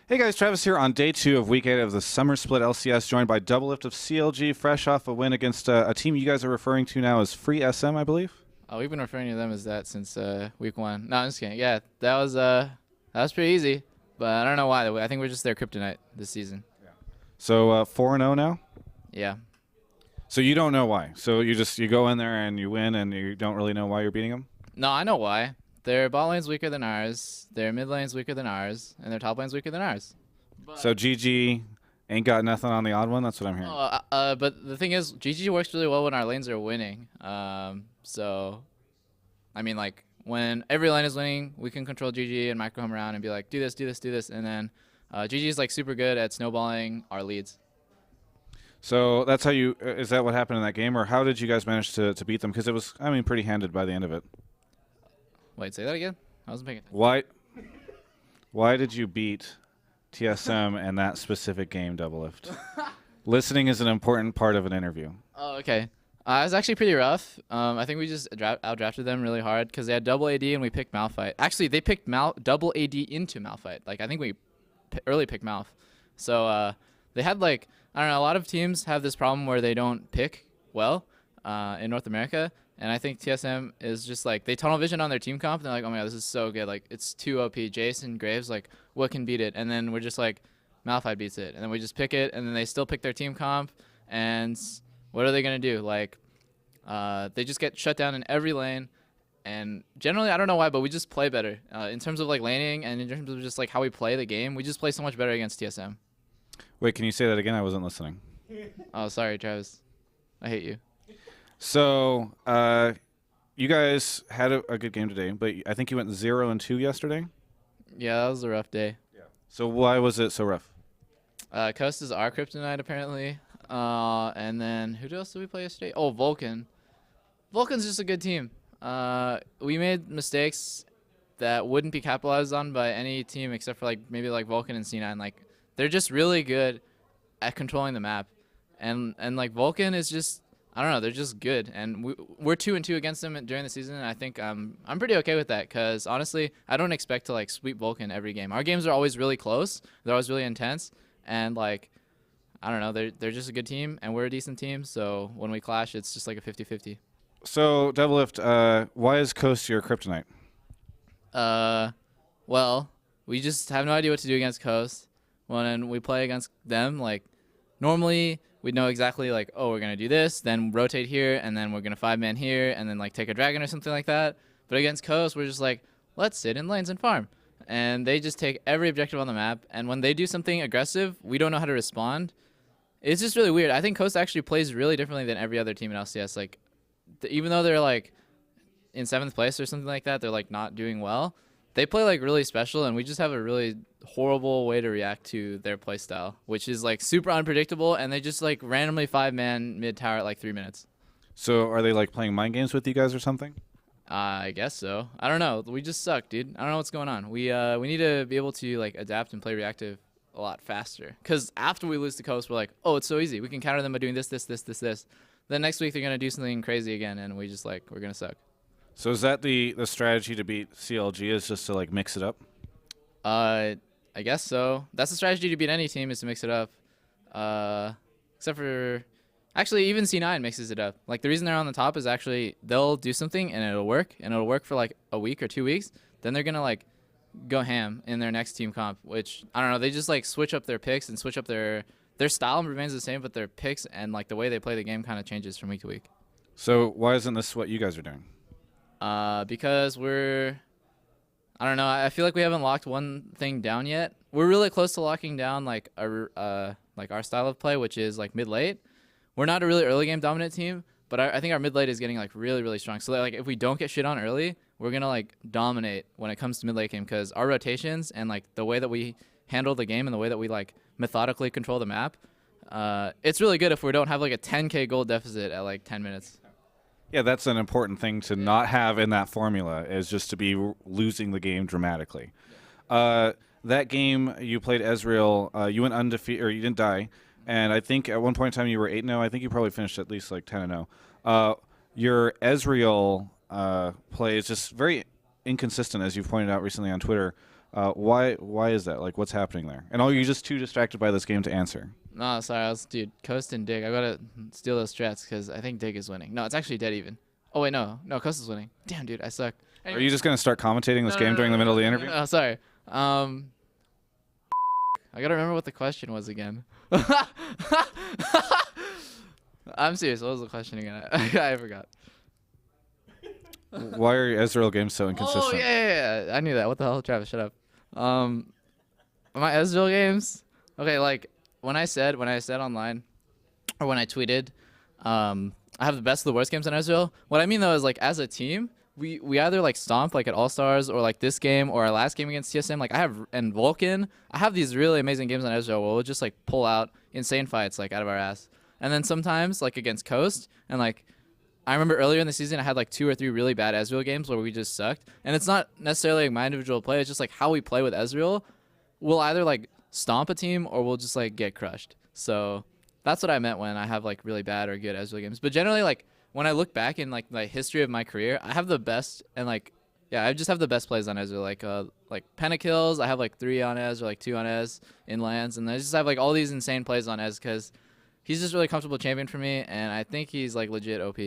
Hey guys, Travis here on day 2 of week 8 of the Summer Split LCS, joined by Doublelift of CLG, fresh off a win against a team you guys are referring to now as Free SM, I believe? We've been referring to them as that since week 1. No, I'm just kidding. Yeah, that was pretty easy, but I don't know why. I think we're just their kryptonite this season. So 4-0 now? Yeah. So you don't know why. So you go in there and you win and you don't really know why you're beating them? No, I know why. Their bot lane's weaker than ours, their mid lane's weaker than ours, and their top lane's weaker than ours. So GG ain't got nothing on the odd one? That's what I'm hearing. But the thing is, GG works really well when our lanes are winning. So, I mean, like, when every lane is winning, we can control GG and micro him around and be like, do this, do this, do this. And then GG is, like, super good at snowballing our leads. So that's how you is that what happened in that game, or how did you guys manage to beat them? Because it was, I mean, pretty handed by the end of it. Wait, say that again? I wasn't paying attention. Why did you beat TSM in that specific game, Doublelift? Listening is an important part of an interview. Oh, okay. It was actually pretty rough. I think we just outdrafted them really hard because they had double AD and we picked Malphite. Actually, they picked double AD into Malphite. Like, I think we early picked Malph. So they had, like, I don't know, a lot of teams have this problem where they don't pick well in North America. And I think TSM is just like, they tunnel vision on their team comp. And they're like, oh my god, this is so good. Like, it's too OP. Jason, Graves, like, what can beat it? And then we're just like, Malphite beats it. And then we just pick it. And then they still pick their team comp. And what are they going to do? Like, they just get shut down in every lane. And generally, I don't know why, but we just play better. In terms of, like, laning and in terms of just, like, how we play the game, we just play so much better against TSM. Wait, can you say that again? I wasn't listening. Oh, sorry, Travis. I hate you. So, you guys had a good game today, but I think you went 0-2 yesterday? Yeah, that was a rough day. Yeah. So why was it so rough? Coast is our kryptonite, apparently. And then, who else did we play yesterday? Oh, Vulcan. Vulcan's just a good team. We made mistakes that wouldn't be capitalized on by any team except for, like, maybe, like, Vulcan and C9. Like, they're just really good at controlling the map. And like, Vulcan is just, I don't know, they're just good, and we're 2-2 against them during the season, and I think I'm pretty okay with that, because honestly, I don't expect to, like, sweep Vulcan every game. Our games are always really close, they're always really intense, and, like, I don't know, they're just a good team, and we're a decent team, so when we clash, it's just like a 50-50. So, Doublelift, why is Coast your kryptonite? Well, we just have no idea what to do against Coast. When we play against them, like, normally we'd know exactly, like, oh, we're going to do this, then rotate here, and then we're going to 5-man here, and then, like, take a dragon or something like that. But against Coast, we're just like, let's sit in lanes and farm. And they just take every objective on the map, and when they do something aggressive, we don't know how to respond. It's just really weird. I think Coast actually plays really differently than every other team in LCS. Like, even though they're, like, in 7th place or something like that, they're, like, not doing well. They play, like, really special, and we just have a really horrible way to react to their play style, which is, like, super unpredictable, and they just, like, randomly 5-man mid-tower at, like, 3 minutes. So are they, like, playing mind games with you guys or something? I guess so. I don't know. We just suck, dude. I don't know what's going on. We need to be able to, like, adapt and play reactive a lot faster, because after we lose to Coast, we're like, oh, it's so easy. We can counter them by doing this, this, this, this, this. Then next week they're going to do something crazy again, and we just, like, we're going to suck. So is that the strategy to beat CLG, is just to, like, mix it up? I guess so. That's the strategy to beat any team, is to mix it up. Except for, actually, even C9 mixes it up. Like, the reason they're on the top is actually they'll do something and it'll work for like a week or 2 weeks. Then they're gonna, like, go ham in their next team comp, which, I don't know, they just, like, switch up their picks and switch up their style remains the same, but their picks and, like, the way they play the game kind of changes from week to week. So why isn't this what you guys are doing? Because I don't know, I feel like we haven't locked one thing down yet. We're really close to locking down, like, our style of play, which is, like, mid-late. We're not a really early game dominant team, but I think our mid-late is getting, like, really, really strong. So that, like, if we don't get shit on early, we're going to, like, dominate when it comes to mid-late game, because our rotations and, like, the way that we handle the game and the way that we, like, methodically control the map, it's really good if we don't have, like, a 10K gold deficit at, like, 10 minutes. Yeah, that's an important thing to not have in that formula, is just to be losing the game dramatically. That game you played Azrael, you went undefeated, or you didn't die, and I think at one point in time you were 8-0. I think you probably finished at least like 10-0. Your Azrael play is just very inconsistent, as you've pointed out recently on Twitter. Why is that? Like, what's happening there? And are you just too distracted by this game to answer? No, sorry, dude, Coast and Dig. I gotta steal those strats because I think Dig is winning. No, it's actually dead even. Oh wait, no, Coast is winning. Damn, dude, I suck. Are you just gonna start commentating this game during the middle of the interview? No, sorry. I gotta remember what the question was again. I'm serious. What was the question again? I forgot. Why are your Azrael games so inconsistent? Oh yeah. I knew that. What the hell, Travis? Shut up. My Azrael games. Okay, like when I said online, or when I tweeted, I have the best of the worst games on Azrael. What I mean though is like as a team, we either like stomp like at All Stars or like this game or our last game against TSM. Like and Vulcan. I have these really amazing games on Azrael where we'll just like pull out insane fights like out of our ass. And then sometimes like against Coast and like. I remember earlier in the season, I had like 2 or 3 really bad Ezreal games where we just sucked. And it's not necessarily like my individual play. It's just like how we play with Ezreal. We'll either like stomp a team or we'll just like get crushed. So that's what I meant when I have like really bad or good Ezreal games. But generally, like when I look back in like the history of my career, I have the best and like, yeah, I just have the best plays on Ezreal. Like pentakills, I have like 3 on Ez or like 2 on Ez in lands. And I just have like all these insane plays on Ez because he's just really comfortable champion for me. And I think he's like legit OP.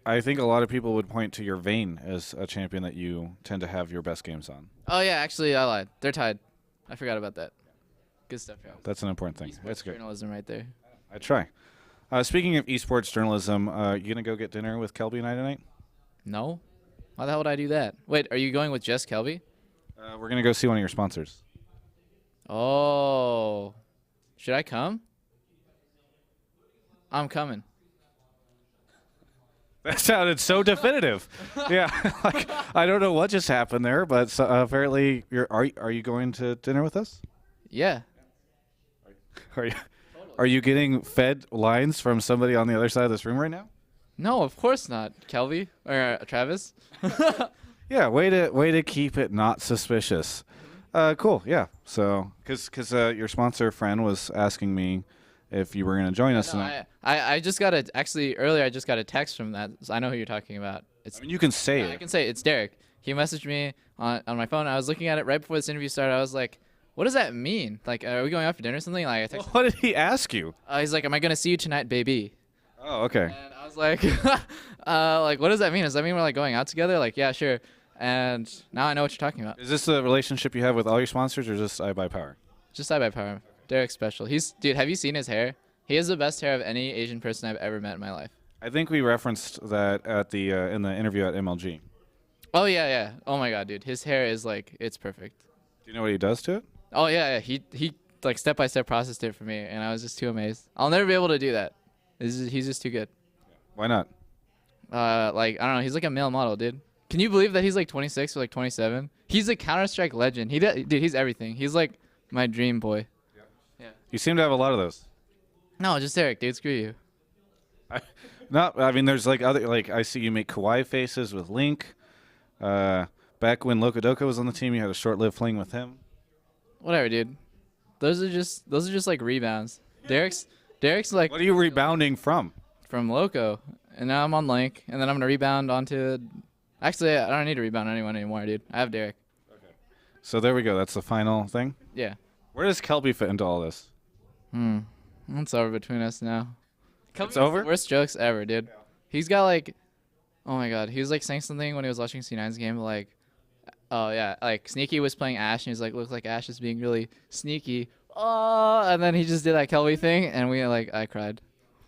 I think a lot of people would point to your Vayne as a champion that you tend to have your best games on. Oh, yeah, actually, I lied. They're tied. I forgot about that. Good stuff, Travis. That's an important thing. That's good. Journalism right there. I try. Speaking of esports journalism, you going to go get dinner with Kelvi and I tonight? No. Why the hell would I do that? Wait, are you going with just Kelvi? We're going to go see one of your sponsors. Oh. Should I come? I'm coming. That sounded so definitive. Yeah, like, I don't know what just happened there, but apparently are you going to dinner with us? Yeah. Are you getting fed lines from somebody on the other side of this room right now? No, of course not, Kelvi or Travis. Yeah, way to keep it not suspicious. Cool. Yeah. So, because your sponsor friend was asking me if you were going to join us tonight. I just got earlier I just got a text from that. So I know who you're talking about. I mean, you can say it. I can say it. It's Derek. He messaged me on my phone. I was looking at it right before this interview started. I was like, what does that mean? Like, are we going out for dinner or something? Like, I texted what did he ask you? He's like, am I going to see you tonight, baby? Oh, okay. And I was like, like, what does that mean? Does that mean we're like going out together? Like, yeah, sure. And now I know what you're talking about. Is this the relationship you have with all your sponsors, or just I Buy Power? Just I Buy Power. Derek's special. Dude, have you seen his hair? He has the best hair of any Asian person I've ever met in my life. I think we referenced that at the in the interview at MLG. Oh yeah. Oh my god, dude, his hair is like it's perfect. Do you know what he does to it? Oh yeah. He like step by step processed it for me, and I was just too amazed. I'll never be able to do that. He's just too good. Why not? Like I don't know. He's like a male model, dude. Can you believe that he's like 26 or like 27? He's a Counter-Strike legend. Dude, he's everything. He's like my dream boy. Yeah. You seem to have a lot of those. No, just Eric, dude. Screw you. I mean, there's like other, like I see you make kawaii faces with Link. Back when Lokodoka was on the team, you had a short-lived fling with him. Whatever, dude. Those are just like rebounds. Derek's like. What are you rebounding from? From Loco, and now I'm on Link, and then I'm gonna rebound onto. Actually, I don't need to rebound anyone anymore, dude. I have Derek. Okay. So there we go. That's the final thing. Yeah. Where does Kelvi fit into all this? It's over between us now. It's over? The worst jokes ever, dude. Yeah. He's got like, oh my god, he was like saying something when he was watching C9's game, like, oh yeah, like Sneaky was playing Ashe, and he's like, looks like Ashe is being really sneaky. Oh, and then he just did that Kelvi thing, and I cried.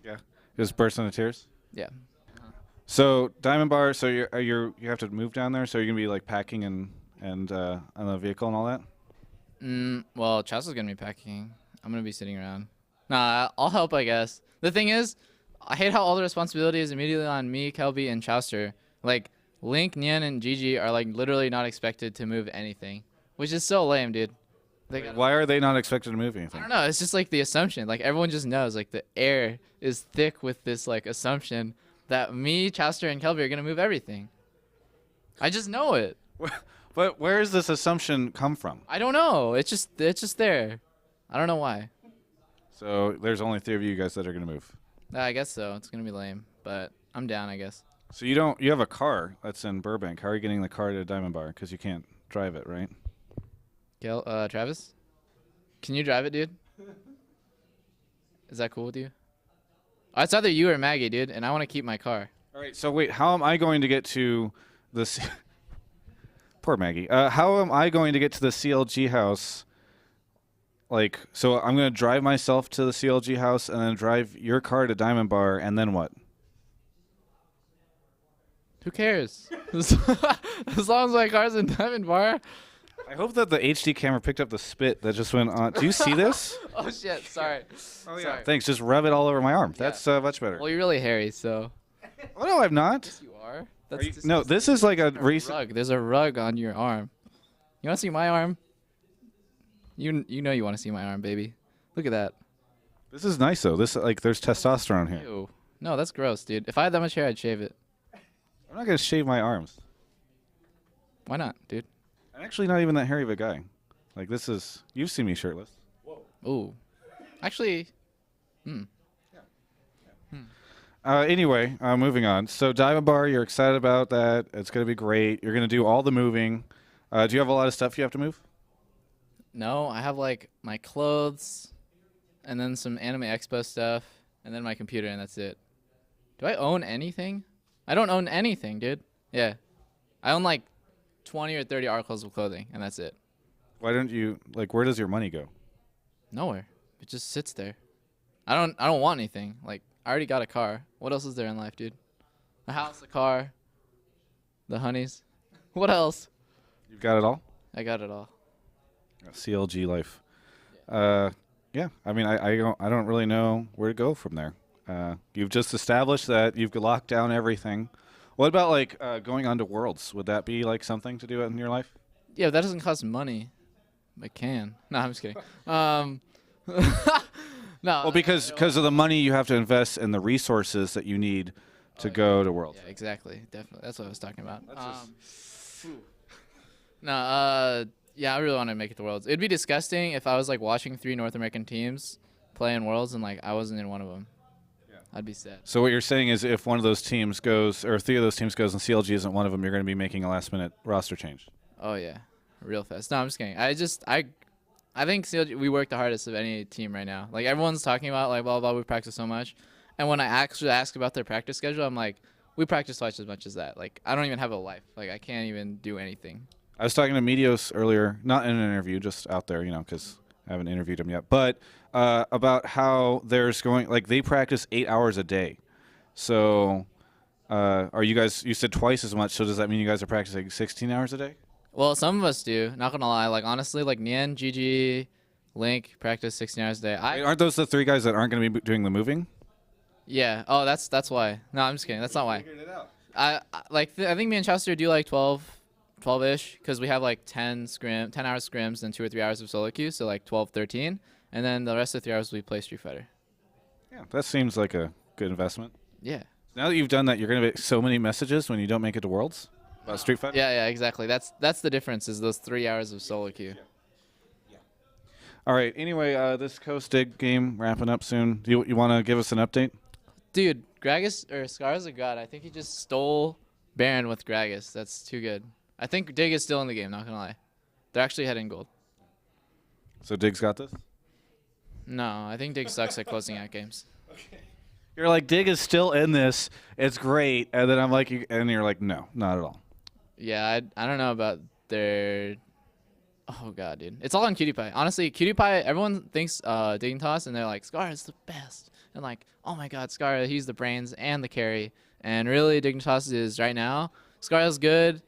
Yeah. Just burst into tears. Yeah. So Diamond Bar, so you have to move down there, so you're gonna be like packing and on the vehicle and all that. Well, Chelsea gonna be packing. I'm gonna be sitting around. Nah, I'll help, I guess. The thing is, I hate how all the responsibility is immediately on me, Kelvi, and Chowster. Like, Link, Nian, and Gigi are, like, literally not expected to move anything, which is so lame, dude. Why are they not expected to move anything? I don't know. It's just, like, the assumption. Like, everyone just knows. Like, the air is thick with this, like, assumption that me, Chowster, and Kelvi are going to move everything. I just know it. But where does this assumption come from? I don't know. It's just there. I don't know why. So there's only 3 of you guys that are going to move. I guess so. It's going to be lame, but I'm down, I guess. So you have a car that's in Burbank. How are you getting the car to Diamond Bar? Because you can't drive it, right? Travis, can you drive it, dude? Is that cool with you? It's either you or Maggie, dude, and I want to keep my car. All right. So wait, how am I going to get to the? Poor Maggie. How am I going to get to the CLG house? Like, so I'm going to drive myself to the CLG house and then drive your car to Diamond Bar, and then what? Who cares? As long as my car's in Diamond Bar. I hope that the HD camera picked up the spit that just went on. Do you see this? Oh shit! Sorry. Oh yeah. Sorry. Thanks. Just rub it all over my arm. Yeah. That's much better. Well, you're really hairy, so. Oh no, I'm not. Yes, you are. Are you, no, this is like a recent. Rug. There's a rug on your arm. You want to see my arm? You know you want to see my arm, baby. Look at that. This is nice though. This like there's testosterone here. Ew. No, that's gross, dude. If I had that much hair, I'd shave it. I'm not gonna shave my arms. Why not, dude? I'm actually not even that hairy of a guy. Like this is. You've seen me shirtless. Whoa. Ooh. Actually. Anyway, moving on. So Diamond Bar, you're excited about that. It's gonna be great. You're gonna do all the moving. Do you have a lot of stuff you have to move? No, I have like my clothes, and then some Anime Expo stuff, and then my computer, and that's it. Do I own anything? I don't own anything, dude. Yeah. I own like 20 or 30 articles of clothing, and that's it. Why don't you like? Where does your money go? Nowhere. It just sits there. I don't want anything. Like, I already got a car. What else is there in life, dude? A house, a car, the honeys. What else? You've got it all. I got it all. CLG life. Yeah. I mean, I don't really know where to go from there. You've just established that you've locked down everything. What about like going on to Worlds? Would that be like something to do in your life? Yeah, that doesn't cost money. It can. No, I'm just kidding. No. Well, because of the money you have to invest in the resources that you need to go to Worlds. Yeah, exactly. Definitely. That's what I was talking about. Yeah, I really want to make it to Worlds. It'd be disgusting if I was like watching 3 North American teams play in Worlds and like I wasn't in one of them. Yeah. I'd be sad. So what you're saying is if one of those teams goes, or 3 of those teams goes and CLG isn't one of them, you're going to be making a last-minute roster change. Oh, yeah. Real fast. No, I'm just kidding. I think CLG, we work the hardest of any team right now. Like, everyone's talking about, like, blah, blah, blah, we practice so much. And when I actually ask about their practice schedule, I'm like, we practice twice as much as that. Like, I don't even have a life. Like, I can't even do anything. I was talking to Medios earlier, not in an interview, just out there, because I haven't interviewed him yet, but about how there's going, like, they practice 8 hours a day. So are you guys, you said twice as much, so does that mean you guys are practicing 16 hours a day? Well, some of us do. Not gonna lie. Like, honestly, like Nien, GG, Link practice 16 hours a day. Wait, aren't those the 3 guys that aren't going to be doing the moving? Yeah. Oh, that's why. No, I'm just kidding. That's not why. Figured it out. I think me and Chester do like 12-ish, because we have like 10 hour scrims and 2 or 3 hours of solo queue, so like 12, 13, and then the rest of the 3 hours we play Street Fighter. Yeah, that seems like a good investment. Yeah. Now that you've done that, you're going to get so many messages when you don't make it to Worlds about Street Fighter? Yeah, exactly. That's the difference, is those 3 hours of solo queue. Yeah. All right, anyway, this Coast Dig game wrapping up soon. Do you want to give us an update? Dude, Gragas, or Scar's a god. I think he just stole Baron with Gragas. That's too good. I think Dig is still in the game, not gonna lie. They're actually heading gold. So Dig's got this? No, I think Dig sucks at closing out games. Okay. You're like, Dig is still in this. It's great. And then I'm like, and you're like, no, not at all. Yeah, I don't know about their... Oh, God, dude. It's all on PewDiePie. Honestly, PewDiePie, everyone thinks Dig and Toss, and they're like, Scar is the best. And like, oh my God, Scar, he's the brains and the carry. And really, Dig and Toss is right now. Scar is good.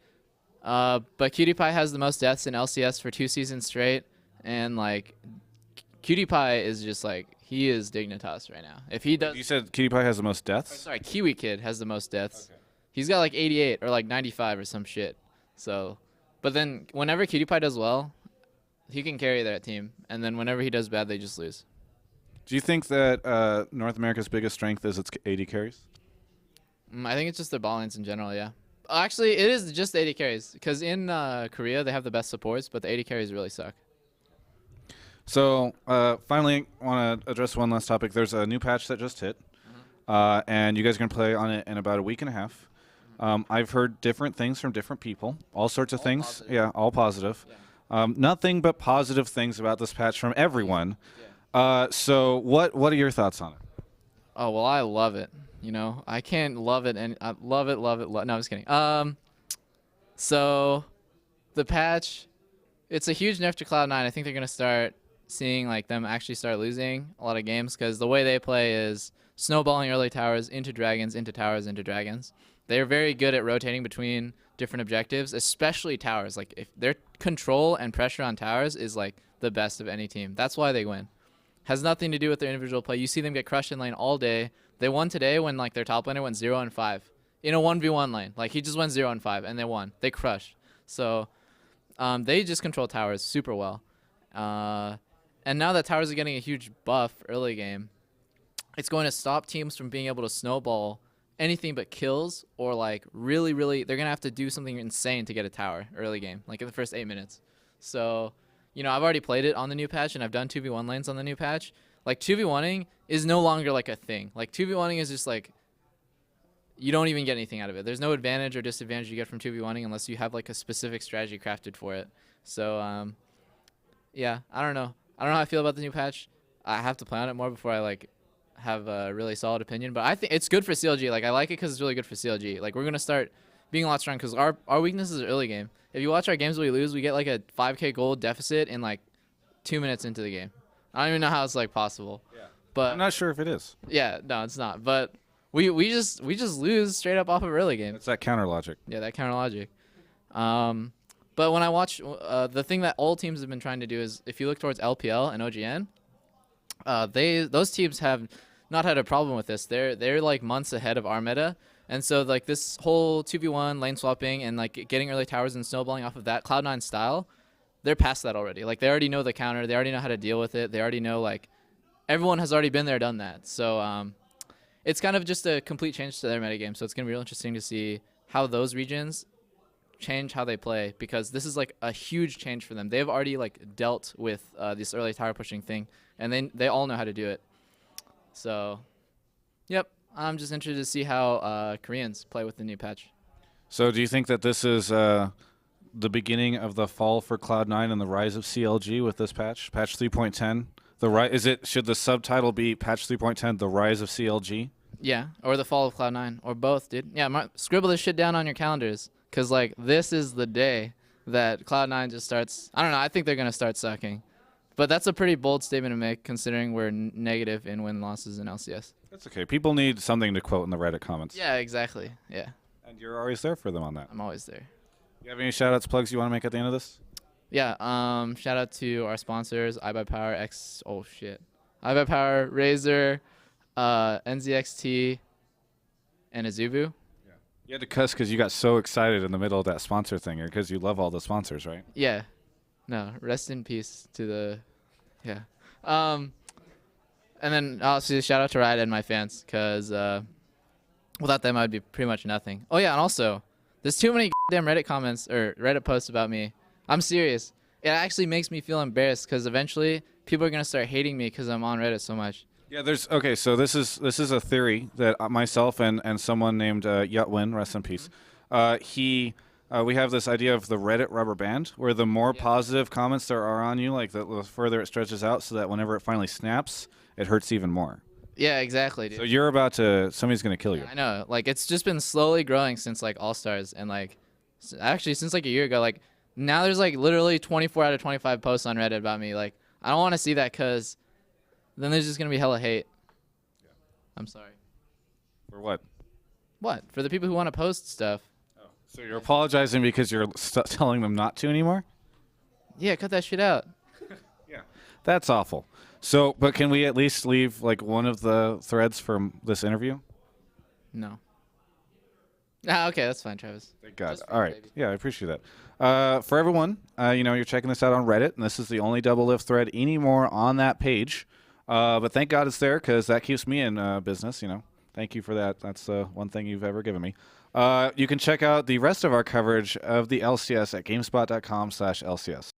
But PewDiePie has the most deaths in LCS for 2 seasons straight, and like PewDiePie is just like, he is Dignitas right now. If he does, you said PewDiePie has the most deaths. Sorry, Kiwi Kid has the most deaths. Okay. He's got like 88 or like 95 or some shit. So, but then whenever PewDiePie does well, he can carry that team, and then whenever he does bad, they just lose. Do you think that North America's biggest strength is its AD carries? I think it's just their ball lanes in general. Yeah. Actually, it is just the 80 carries, because in Korea they have the best supports, but the 80 carries really suck. So finally, I want to address one last topic. There's a new patch that just hit, and you guys are going to play on it in about a week and a half. I've heard different things from different people, all sorts of All things. positive. Yeah, all positive. Yeah. Nothing but positive things about this patch from everyone. Yeah. So what are your thoughts on it? Oh well, I love it. You know, I can't love it, and I love it, love it. No, I'm just kidding. So the patch, it's a huge nerf to Cloud9. I think they're gonna start seeing like them actually start losing a lot of games because the way they play is snowballing early towers into dragons, into towers, into dragons. They're very good at rotating between different objectives, especially towers. Like if their control and pressure on towers is like the best of any team. That's why they win. Has nothing to do with their individual play. You see them get crushed in lane all day. They won today when like their top laner went 0-5 in a 1v1 lane. Like he just went 0-5 and they won. They crushed. So they just control towers super well. And now that towers are getting a huge buff early game, it's going to stop teams from being able to snowball anything but kills or like really, they're going to have to do something insane to get a tower early game, like in the first 8 minutes. So, you know, I've already played it on the new patch and I've done 2v1 lanes on the new patch. Like 2v1ing is no longer like a thing. Like 2v1ing is just like, you don't even get anything out of it. There's no advantage or disadvantage you get from 2v1ing unless you have like a specific strategy crafted for it. So, yeah, I don't know. I don't know how I feel about the new patch. I have to play on it more before I like have a really solid opinion. But I think it's good for CLG. Like I like it because it's really good for CLG. Like we're gonna start being a lot stronger because our weakness is early game. If you watch our games we lose, we get like a 5k gold deficit in like 2 minutes into the game. I don't even know how it's like possible. Yeah. But I'm not sure if it is. Yeah, no, it's not. But we just lose straight up off of early game. It's that counter logic. Yeah, that counter logic. But when I watch, the thing that all teams have been trying to do is, if you look towards LPL and OGN, those teams have not had a problem with this. They're like months ahead of our meta, and so like this whole 2v1 lane swapping and like getting early towers and snowballing off of that Cloud9 style, they're past that already. Like they already know the counter, they already know how to deal with it. They already know like everyone has already been there, done that. So it's kind of just a complete change to their metagame. So it's gonna be real interesting to see how those regions change how they play, because this is like a huge change for them. They've already like dealt with this early tower pushing thing, and they all know how to do it. So yep, I'm just interested to see how Koreans play with the new patch. So do you think that this is the beginning of the fall for Cloud9 and the rise of CLG with this patch 3.10? Should the subtitle be patch 3.10 the rise of CLG? Yeah, or the fall of Cloud9, or both, dude. Yeah, scribble this shit down on your calendars. Because, like, this is the day that Cloud9 just starts. I don't know. I think they're going to start sucking. But that's a pretty bold statement to make, considering we're negative in win-losses in LCS. That's okay. People need something to quote in the Reddit comments. Yeah, exactly. Yeah. And you're always there for them on that. I'm always there. You have any shout-outs, plugs you want to make at the end of this? Yeah. Shout out to our sponsors, iBuyPower, iBuyPower, Razer, NZXT, and Azubu. You had to cuss because you got so excited in the middle of that sponsor thing, or because you love all the sponsors, right? Yeah. No, rest in peace to the, yeah. And then also shout out to Riot and my fans, because without them I'd be pretty much nothing. Oh yeah, and also, there's too many damn Reddit comments or Reddit posts about me. I'm serious. It actually makes me feel embarrassed, because eventually people are gonna start hating me because I'm on Reddit so much. Yeah, okay. So this is a theory that myself and someone named Yutwin, rest in peace. We have this idea of the Reddit rubber band, where the more positive comments there are on you, like the further it stretches out, so that whenever it finally snaps, it hurts even more. Yeah, exactly, dude. So you're somebody's gonna kill you. I know. Like it's just been slowly growing since like All Stars, and like actually since like a year ago. Like now there's like literally 24 out of 25 posts on Reddit about me. Like I don't want to see that, because then there's just going to be hella hate. Yeah. I'm sorry. For what? What? For the people who want to post stuff. Oh. So you're apologizing because you're telling them not to anymore? Yeah, cut that shit out. Yeah. That's awful. So, but can we at least leave like one of the threads from this interview? No. Ah, okay, that's fine, Travis. Thank God. All right. Baby. Yeah, I appreciate that. For everyone, you're checking this out on Reddit, and this is the only Doublelift thread anymore on that page. But thank God it's there, because that keeps me in business, Thank you for that. That's one thing you've ever given me. You can check out the rest of our coverage of the LCS at gamespot.com/LCS.